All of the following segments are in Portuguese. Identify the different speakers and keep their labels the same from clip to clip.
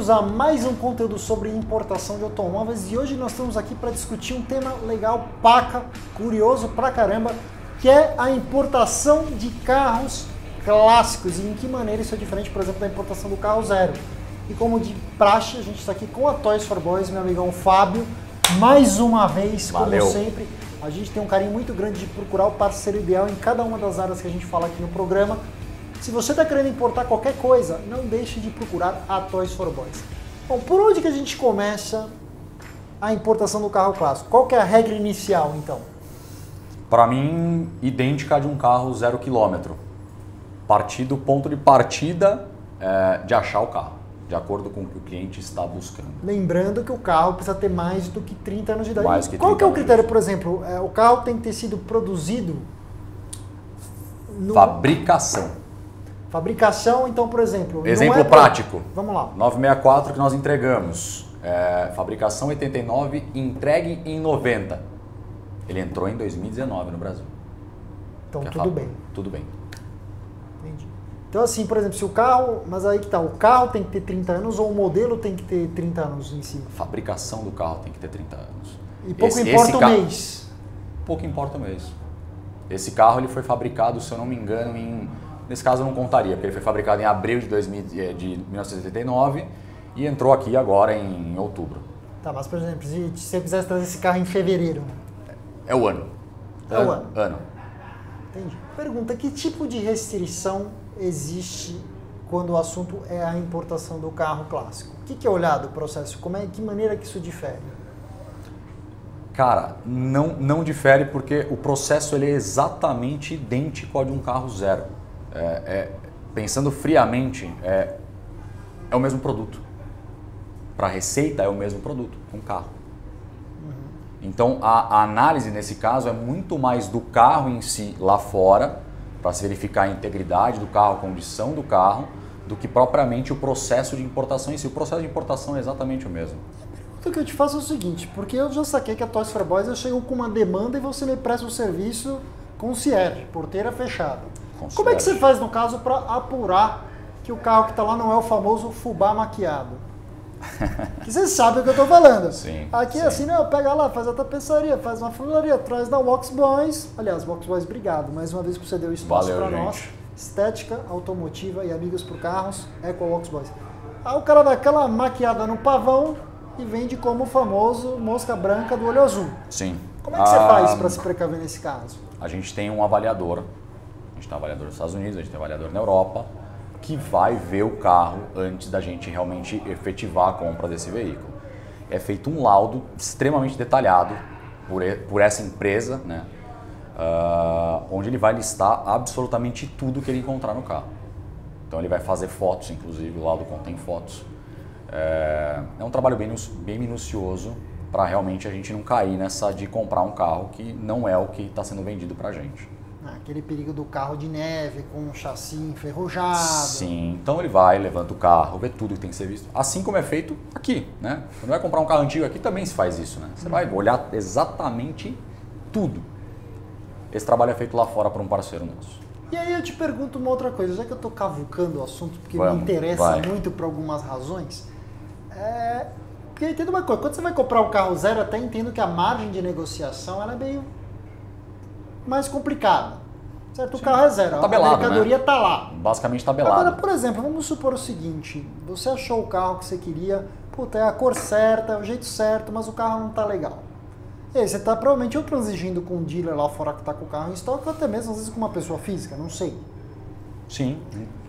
Speaker 1: bem-vindos a mais um conteúdo sobre importação de automóveis e hoje nós estamos aqui para discutir um tema legal, paca, curioso pra caramba, que é a importação de carros clássicos e em que maneira isso é diferente, por exemplo, da importação do carro zero. E como de praxe, a gente está aqui com a Toys for Boys, meu amigão Fábio, mais uma vez,
Speaker 2: Valeu.
Speaker 1: como sempre. A gente tem um carinho muito grande de procurar o parceiro ideal em cada uma das áreas que a gente fala aqui no programa. Se você está querendo importar qualquer coisa, não deixe de procurar a Toys for Boys. Bom, por onde que a gente começa a importação do carro clássico? Qual que é a regra inicial, então?
Speaker 2: Para mim, idêntica a de um carro 0 km. Do ponto de partida de achar o carro, de acordo com o que o cliente está buscando.
Speaker 1: Lembrando que o carro precisa ter mais do que 30 anos de idade.
Speaker 2: Mais que
Speaker 1: Qual que é o
Speaker 2: 30
Speaker 1: critério,
Speaker 2: anos.
Speaker 1: por exemplo? O carro tem que ter sido produzido no... Fabricação, então, por exemplo...
Speaker 2: Exemplo prático.
Speaker 1: Vamos lá.
Speaker 2: 964 que nós entregamos. Fabricação 89, entregue em 90. Ele entrou em 2019 no Brasil.
Speaker 1: Então, tudo bem.
Speaker 2: Tudo bem.
Speaker 1: Entendi. Então, assim, por exemplo, se o carro... Mas aí que tá, o carro tem que ter 30 anos ou o modelo tem que ter 30 anos em si?
Speaker 2: A fabricação do carro tem que ter 30 anos.
Speaker 1: E pouco importa o mês?
Speaker 2: Pouco importa o mês. Esse carro ele foi fabricado, se eu não me engano, nesse caso eu não contaria, porque ele foi fabricado em abril de 1989 e entrou aqui agora em outubro.
Speaker 1: Tá, mas por exemplo, se você quisesse trazer esse carro em fevereiro...
Speaker 2: É o ano.
Speaker 1: É o ano.
Speaker 2: Ano.
Speaker 1: Entendi. Pergunta, que tipo de restrição existe quando o assunto é a importação do carro clássico? O que é olhado o processo? Que maneira que isso difere?
Speaker 2: Cara, não difere porque o processo ele é exatamente idêntico ao de um carro zero. Pensando friamente, é o mesmo produto. Para a receita é o mesmo produto, um carro. Então a análise nesse caso é muito mais do carro em si lá fora, para se verificar a integridade do carro, a condição do carro, do que propriamente o processo de importação em si. O processo de importação é exatamente o mesmo.
Speaker 1: O que eu te faço é o seguinte, porque eu já saquei que a Toys for Boys eu chego com uma demanda e você me presta um serviço concierge, porteira fechada.
Speaker 2: Concierge.
Speaker 1: Como é que você faz no caso para apurar que o carro que está lá não é o famoso fubá maquiado? Que você sabe o que eu estou falando.
Speaker 2: Sim,
Speaker 1: Aqui
Speaker 2: sim.
Speaker 1: assim, não, pega lá, faz a tapeçaria, faz uma funilaria, traz da Wax Boys. Aliás, Wax Boys, obrigado mais uma vez que você deu espaço para nós.
Speaker 2: gente.
Speaker 1: Estética, automotiva e amigos por carros, é com a Wax Boys. Aí o cara dá aquela maquiada no pavão e vende como o famoso mosca branca do olho azul.
Speaker 2: Sim.
Speaker 1: Como é que você faz para se precaver nesse caso?
Speaker 2: A gente tem um avaliador, a gente tem um avaliador nos Estados Unidos, a gente tem um avaliador na Europa, que vai ver o carro antes da gente realmente efetivar a compra desse veículo. É feito um laudo extremamente detalhado por essa empresa, né? Onde ele vai listar absolutamente tudo que ele encontrar no carro. Então ele vai fazer fotos, inclusive o laudo contém fotos. É um trabalho bem minucioso para realmente a gente não cair nessa de comprar um carro que não é o que está sendo vendido para a gente.
Speaker 1: Aquele perigo do carro de neve com um chassi enferrujado.
Speaker 2: Sim, então ele vai, levanta o carro, vê tudo que tem que ser visto. Assim como é feito aqui, né? Quando vai comprar um carro antigo aqui também se faz isso, né? Você vai olhar exatamente tudo. Esse trabalho é feito lá fora por um parceiro nosso.
Speaker 1: E aí eu te pergunto uma outra coisa, já que eu estou cavucando o assunto, porque me
Speaker 2: Vamos,
Speaker 1: interessa
Speaker 2: vai.
Speaker 1: muito por algumas razões. Porque eu entendo uma coisa, quando você vai comprar um carro zero, eu até entendo que a margem de negociação ela é meio mais complicada. Certo? O carro é zero,
Speaker 2: Tabelado,
Speaker 1: a mercadoria está lá.
Speaker 2: Basicamente tabelado.
Speaker 1: Agora, por exemplo, vamos supor o seguinte, você achou o carro que você queria, puta, é a cor certa, é o jeito certo, mas o carro não está legal. E aí você está provavelmente ou transigindo com um dealer lá fora que está com o carro em estoque, ou até mesmo às vezes com uma pessoa física, não sei.
Speaker 2: Sim.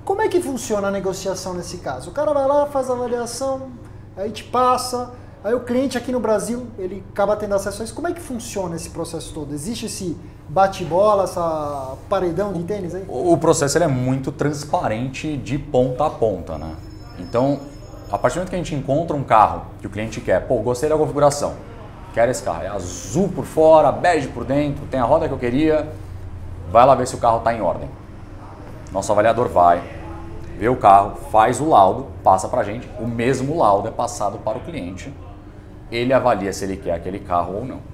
Speaker 1: Como é que funciona a negociação nesse caso? O cara vai lá, faz a avaliação, aí te passa, aí o cliente aqui no Brasil, ele acaba tendo acesso a isso. Como é que funciona esse processo todo? Existe esse bate-bola, essa paredão de tênis aí?
Speaker 2: O processo ele é muito transparente de ponta a ponta, né? Então, a partir do momento que a gente encontra um carro que o cliente quer, pô, gostei da configuração, quero esse carro, é azul por fora, bege por dentro, tem a roda que eu queria, vai lá ver se o carro está em ordem. Nosso avaliador vai, vê o carro, faz o laudo, passa pra gente, o mesmo laudo é passado para o cliente, ele avalia se ele quer aquele carro ou não.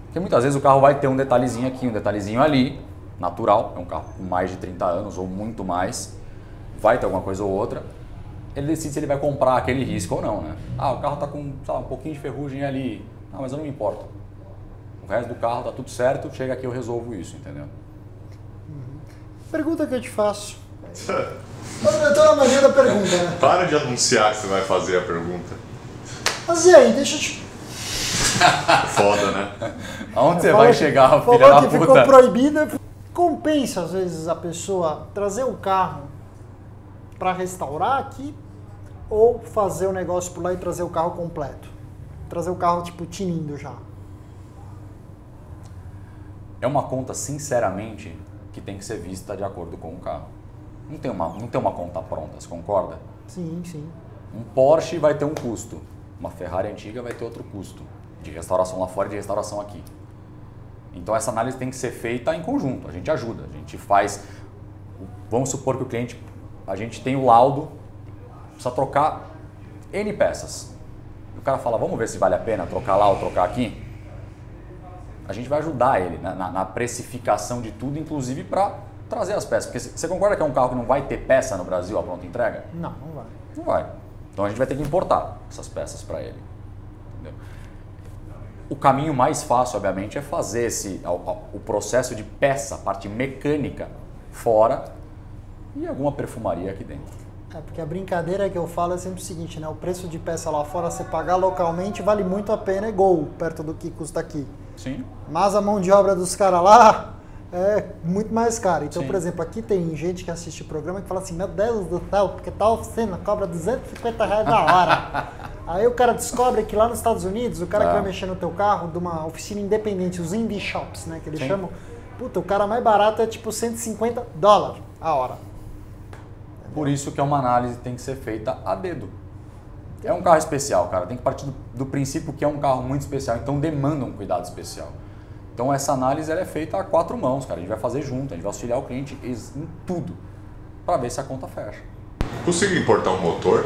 Speaker 2: Porque muitas vezes o carro vai ter um detalhezinho aqui, um detalhezinho ali, natural, é um carro com mais de 30 anos ou muito mais, vai ter alguma coisa ou outra, ele decide se ele vai comprar aquele risco ou não, né? Ah, o carro está com, sei lá, um pouquinho de ferrugem ali. Ah, mas eu não me importo. O resto do carro tá tudo certo, chega aqui eu resolvo isso, entendeu?
Speaker 1: Pergunta que eu te faço. Eu tô na mania da pergunta, né?
Speaker 3: Para de anunciar que você vai fazer a pergunta.
Speaker 1: Mas e aí, deixa eu te...
Speaker 3: Foda, né?
Speaker 2: Aonde você vai chegar, filha
Speaker 1: falou
Speaker 2: da
Speaker 1: que
Speaker 2: puta?
Speaker 1: ficou proibida. Compensa, às vezes, a pessoa trazer o carro para restaurar aqui ou fazer o negócio por lá e trazer o carro completo? Trazer o carro, tipo, tinindo já.
Speaker 2: É uma conta, sinceramente, que tem que ser vista de acordo com o carro. Não tem uma conta pronta, você concorda?
Speaker 1: Sim, sim.
Speaker 2: Um Porsche vai ter um custo, uma Ferrari antiga vai ter outro custo, de restauração lá fora e de restauração aqui. Então essa análise tem que ser feita em conjunto, a gente ajuda, a gente faz... Vamos supor que o cliente, a gente tem o laudo, precisa trocar N peças. O cara fala, vamos ver se vale a pena trocar lá ou trocar aqui? A gente vai ajudar ele na precificação de tudo, inclusive para trazer as peças. Porque você concorda que é um carro que não vai ter peça no Brasil, a pronta entrega?
Speaker 1: Não, não vai.
Speaker 2: Não vai. Então a gente vai ter que importar essas peças para ele. Entendeu? O caminho mais fácil, obviamente, é fazer o processo de peça, a parte mecânica, fora e alguma perfumaria aqui dentro.
Speaker 1: É, porque a brincadeira que eu falo é sempre o seguinte, né? O preço de peça lá fora, você pagar localmente, vale muito a pena, é gol, perto do que custa aqui.
Speaker 2: Sim.
Speaker 1: Mas a mão de obra dos caras lá é muito mais cara. Então,
Speaker 2: Sim.
Speaker 1: por exemplo, aqui tem gente que assiste o programa que fala assim, meu Deus do céu, porque tal oficina cobra R$250 na hora. Aí o cara descobre que lá nos Estados Unidos, o cara que vai mexer no teu carro, de uma oficina independente, os indie shops, né, que eles
Speaker 2: Sim.
Speaker 1: chamam, puta, o cara mais barato é tipo $150 a hora.
Speaker 2: Por isso que uma análise tem que ser feita a dedo. É um carro especial, cara. Tem que partir do princípio que é um carro muito especial, então demanda um cuidado especial. Então essa análise ela é feita a 4 mãos, cara. A gente vai fazer junto, a gente vai auxiliar o cliente em tudo, para ver se a conta fecha.
Speaker 3: Consigo importar um motor?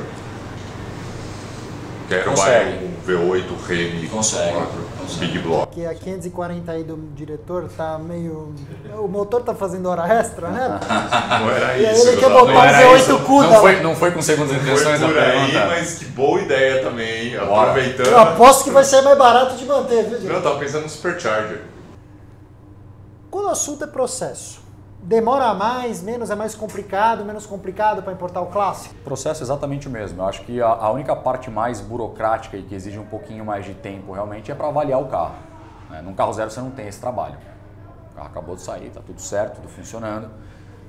Speaker 3: Quero
Speaker 2: Consegue.
Speaker 3: um V8 Remy
Speaker 2: Consegue.
Speaker 3: 4, Big Block.
Speaker 1: Porque a 540 aí do diretor tá meio... O motor tá fazendo hora extra, né?
Speaker 3: Não era
Speaker 1: E aí
Speaker 3: isso.
Speaker 1: ele quer
Speaker 3: eu tava
Speaker 1: botar
Speaker 3: falando.
Speaker 1: um V8 CUDA.
Speaker 2: Não foi com segundas
Speaker 3: Foi
Speaker 2: intenções a
Speaker 3: por aí,
Speaker 2: pergunta?
Speaker 3: mas que boa ideia também.
Speaker 2: Bora.
Speaker 3: Aproveitando.
Speaker 1: Eu aposto que vai ser mais barato de manter, viu,
Speaker 3: Não,
Speaker 1: gente?
Speaker 3: eu tava pensando no Supercharger.
Speaker 1: Quando o assunto é processo, demora mais, menos, é mais complicado, menos complicado para importar o clássico?
Speaker 2: O processo é exatamente o mesmo. Eu acho que a única parte mais burocrática e que exige um pouquinho mais de tempo realmente é para avaliar o carro. Né? Num carro zero você não tem esse trabalho. O carro acabou de sair, está tudo certo, tudo funcionando.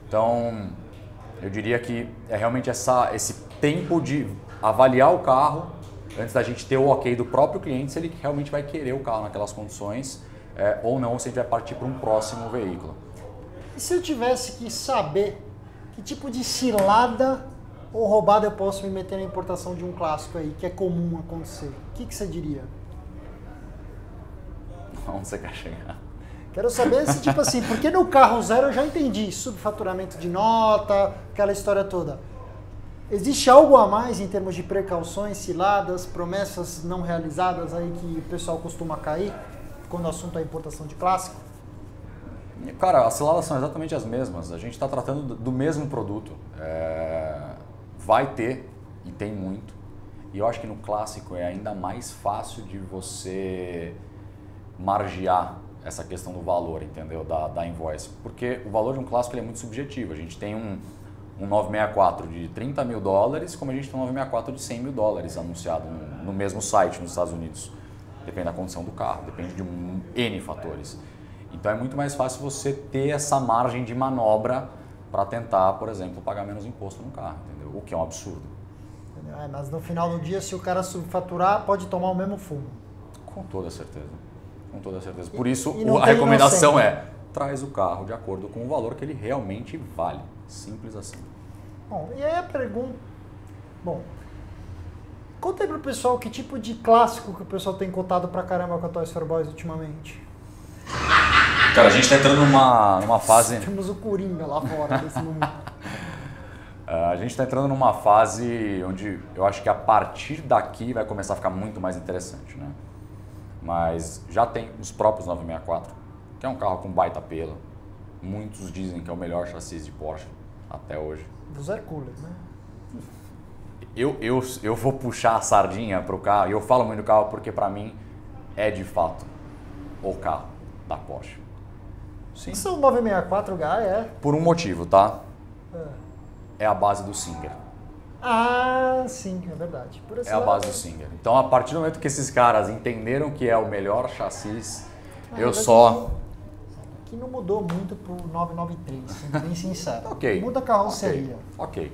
Speaker 2: Então, eu diria que é realmente esse tempo de avaliar o carro antes da gente ter o ok do próprio cliente se ele realmente vai querer o carro naquelas condições ou não, se a gente vai partir para um próximo veículo.
Speaker 1: E se eu tivesse que saber que tipo de cilada ou roubada eu posso me meter na importação de um clássico aí, que é comum acontecer, o que você diria?
Speaker 2: Onde você quer chegar?
Speaker 1: Quero saber se, tipo assim, porque no carro zero eu já entendi, subfaturamento de nota, aquela história toda. Existe algo a mais em termos de precauções, ciladas, promessas não realizadas aí que o pessoal costuma cair quando o assunto é importação de clássico?
Speaker 2: Cara, as ciladas são exatamente as mesmas. A gente está tratando do mesmo produto. Vai ter, e tem muito. E eu acho que no clássico é ainda mais fácil de você margear essa questão do valor, entendeu? Da invoice. Porque o valor de um clássico ele é muito subjetivo. A gente tem um 964 de $30 mil, como a gente tem um 964 de $100 mil anunciado no mesmo site nos Estados Unidos. Depende da condição do carro, depende de N fatores. Então é muito mais fácil você ter essa margem de manobra para tentar, por exemplo, pagar menos imposto no carro, entendeu? O que é um absurdo.
Speaker 1: Mas no final do dia, se o cara subfaturar, pode tomar o mesmo fumo.
Speaker 2: Com toda certeza. Com toda certeza. Por isso,
Speaker 1: E não
Speaker 2: a
Speaker 1: tem
Speaker 2: recomendação
Speaker 1: inocente.
Speaker 2: traz o carro de acordo com o valor que ele realmente vale. Simples assim.
Speaker 1: Bom, e aí a pergunta... Bom, conta aí pro pessoal que tipo de clássico que o pessoal tem contado pra caramba com a Toys for Boys ultimamente.
Speaker 2: Cara, a gente está entrando numa fase...
Speaker 1: Temos o Coringa lá fora desse mundo.
Speaker 2: A gente está entrando numa fase onde eu acho que a partir daqui vai começar a ficar muito mais interessante, né? Mas já tem os próprios 964, que é um carro com baita pelo. Muitos dizem que é o melhor chassi de Porsche até hoje.
Speaker 1: Dos Hercules, né?
Speaker 2: eu vou puxar a sardinha para o carro, e eu falo muito do carro porque para mim é de fato o carro da Porsche. Sim.
Speaker 1: Isso é um 964H, é?
Speaker 2: Por um motivo, tá? É a base do Singer.
Speaker 1: Ah, sim, é verdade. Por esse
Speaker 2: É a
Speaker 1: lado,
Speaker 2: base do Singer. Então, a partir do momento que esses caras entenderam que é o melhor chassi, eu
Speaker 1: mas
Speaker 2: só...
Speaker 1: que não mudou muito pro 993, sendo bem sincero.
Speaker 2: Ok.
Speaker 1: Muda a carroceria.
Speaker 2: Ok.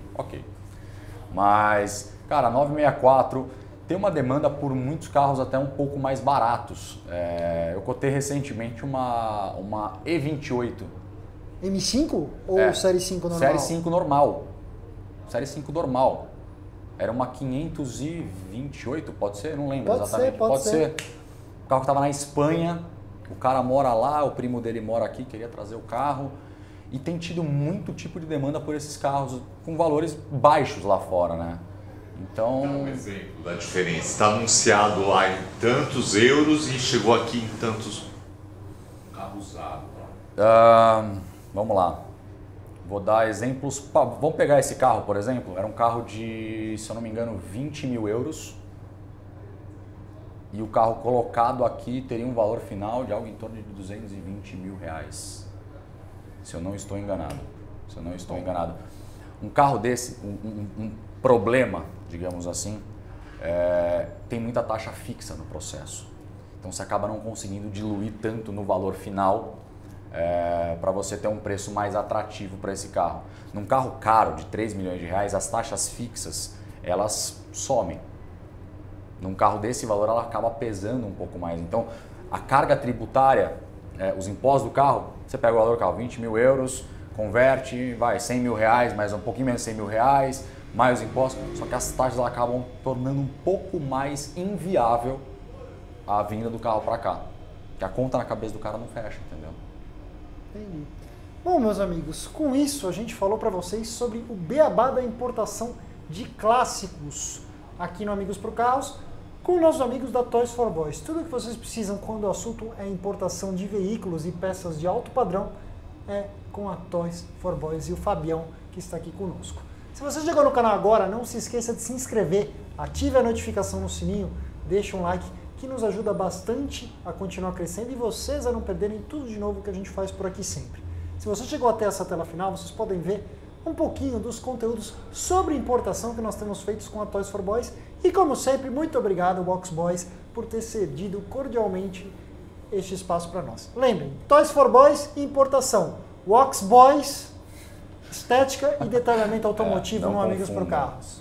Speaker 2: Mas, cara, 964 tem uma demanda por muitos carros até um pouco mais baratos. Eu cotei recentemente uma E28.
Speaker 1: M5 ou Série 5 normal?
Speaker 2: Série 5 normal. Série 5 normal. Era uma 528, pode ser? Não lembro exatamente.
Speaker 1: Pode ser.
Speaker 2: O carro estava na Espanha, o cara mora lá, o primo dele mora aqui, queria trazer o carro. E tem tido muito tipo de demanda por esses carros com valores baixos lá fora, né? Então...
Speaker 3: Dá um exemplo da diferença. Está anunciado lá em tantos euros e chegou aqui em tantos... Carro usado.
Speaker 2: Vamos lá. Vou dar exemplos. Vamos pegar esse carro, por exemplo. Era um carro de, se eu não me engano, 20 mil euros. E o carro colocado aqui teria um valor final de algo em torno de 220 mil reais. Se eu não estou enganado. Um carro desse, um problema, digamos assim, tem muita taxa fixa no processo. Então você acaba não conseguindo diluir tanto no valor final para você ter um preço mais atrativo para esse carro. Num carro caro de 3 milhões de reais, as taxas fixas, elas somem. Num carro desse valor, ela acaba pesando um pouco mais. Então, a carga tributária, os impostos do carro, você pega o valor do carro, 20 mil euros, converte, vai 100 mil reais, mais um pouquinho menos de 100 mil reais, mais os impostos, só que as taxas elas acabam tornando um pouco mais inviável a vinda do carro para cá. Porque a conta na cabeça do cara não fecha, entendeu?
Speaker 1: Entendi. Bom, meus amigos, com isso a gente falou para vocês sobre o beabá da importação de clássicos aqui no Amigos Pro Carros, com nossos amigos da Toys for Boys. Tudo que vocês precisam quando o assunto é importação de veículos e peças de alto padrão é com a Toys for Boys e o Fabião que está aqui conosco. Se você chegou no canal agora, não se esqueça de se inscrever, ative a notificação no sininho, deixa um like que nos ajuda bastante a continuar crescendo e vocês a não perderem tudo de novo que a gente faz por aqui sempre. Se você chegou até essa tela final, vocês podem ver um pouquinho dos conteúdos sobre importação que nós temos feitos com a Toys for Boys. E como sempre, muito obrigado, Box Boys, por ter cedido cordialmente este espaço para nós. Lembrem, Toys for Boys, importação. Box Boys, estética e detalhamento automotivo no Amigos Pro Carros.